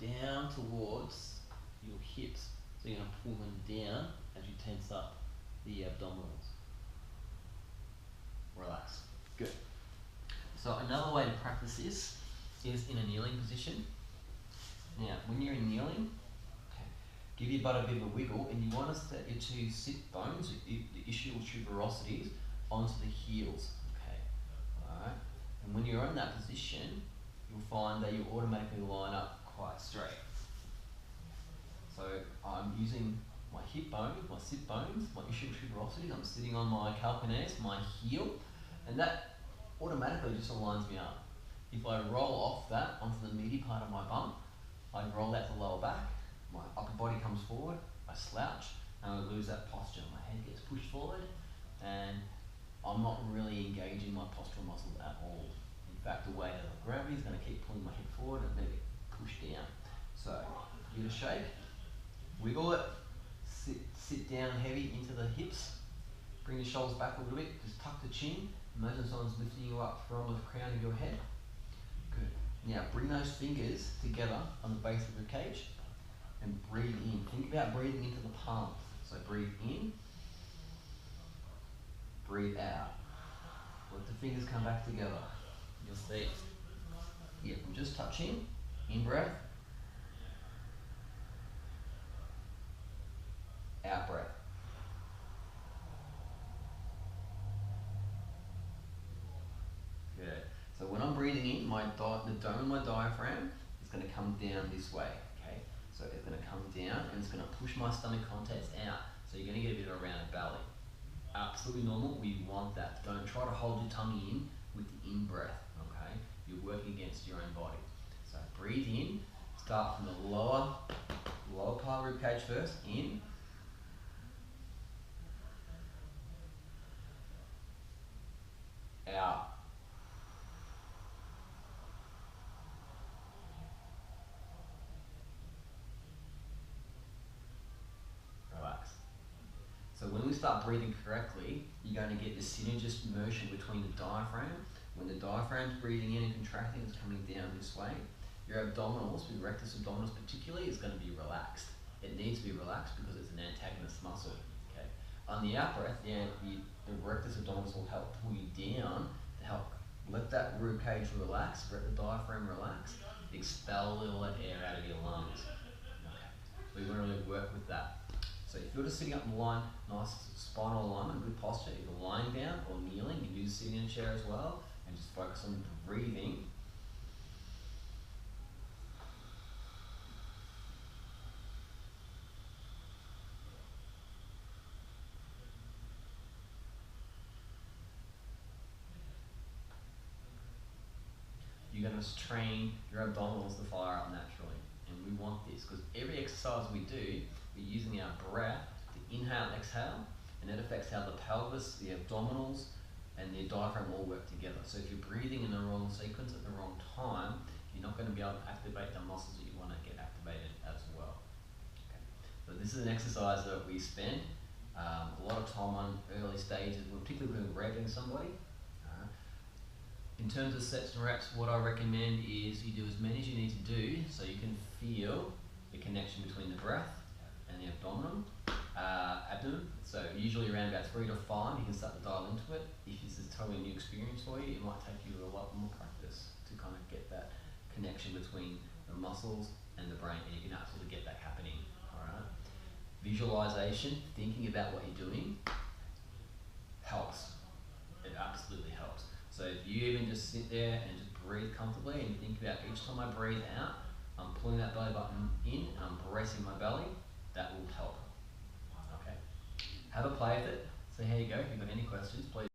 down towards your hips. So you're going to pull them down as you tense up the abdominals. Relax. Good. So another way to practice this is in a kneeling position. Now, when you're in kneeling, give your butt a bit of a wiggle, and you want to set your two sit bones, the ischial tuberosities, onto the heels. Okay. Alright. And when you're in that position, you'll find that you automatically line up quite straight. So I'm using my hip bones, my sit bones, my ischial tuberosities. I'm sitting on my calcaneus, my heel, and that automatically just aligns me up. If I roll off that onto the meaty part of my bum, I roll out the lower back, my upper body comes forward, I slouch, and I lose that posture. My head gets pushed forward, and I'm not really engaging my postural muscles at all. In fact, the weight of gravity is going to keep pulling my head forward and then get pushed down. So, give it a shake, wiggle it, sit down heavy into the hips, bring your shoulders back a little bit, just tuck the chin, imagine someone's lifting you up from the crown of your head. Good. Now, bring those fingers together on the base of the cage and breathe in. Think about breathing into the palms. So breathe in, breathe out. Let the fingers come back together. You'll see. Yeah, I'm just touching. In breath. Out breath. Good. So when I'm breathing in, the dome of my diaphragm is going to come down this way. Okay. So it's going to come down and it's going to push my stomach contents out. So you're going to get a bit of a rounded belly. Absolutely normal. We want that. Don't try to hold your tummy in with the in breath. Okay. You're working against your own body. So breathe in. Start from the lower part of the ribcage first. In. Out. Relax. So when we start breathing correctly, you're going to get this synergist motion between the diaphragm. When the diaphragm's breathing in and contracting, it's coming down this way. Your abdominals, the rectus abdominis particularly, is going to be relaxed. It needs to be relaxed because it's an antagonist muscle. Okay. On the out breath, the rectus abdominis will help pull you down to help let that rib cage relax, let the diaphragm relax, expel a little air out of your lungs. Okay. So we want to really work with that. So if you're just sitting up in line, nice spinal alignment, good posture, either lying down or kneeling, you can do sitting in a chair as well, and just focus on breathing. You're going to train your abdominals to fire up naturally. And we want this because every exercise we do, we're using our breath to inhale and exhale, and that affects how the pelvis, the abdominals, and the diaphragm all work together. So if you're breathing in the wrong sequence at the wrong time, you're not going to be able to activate the muscles that you want to get activated as well. Okay. So this is an exercise that we spend a lot of time on early stages, particularly when we're raping somebody. In terms of sets and reps, what I recommend is you do as many as you need to do so you can feel the connection between the breath and the abdomen. So usually around about 3 to 5, you can start to dial into it. If this is a totally new experience for you, it might take you a lot more practice to kind of get that connection between the muscles and the brain, and you can absolutely get that happening. All right. Visualization, thinking about what you're doing, helps. It absolutely helps. So if you even just sit there and just breathe comfortably and think about each time I breathe out, I'm pulling that belly button in and I'm bracing my belly, that will help. Okay. Have a play with it. So here you go. If you've got any questions, please.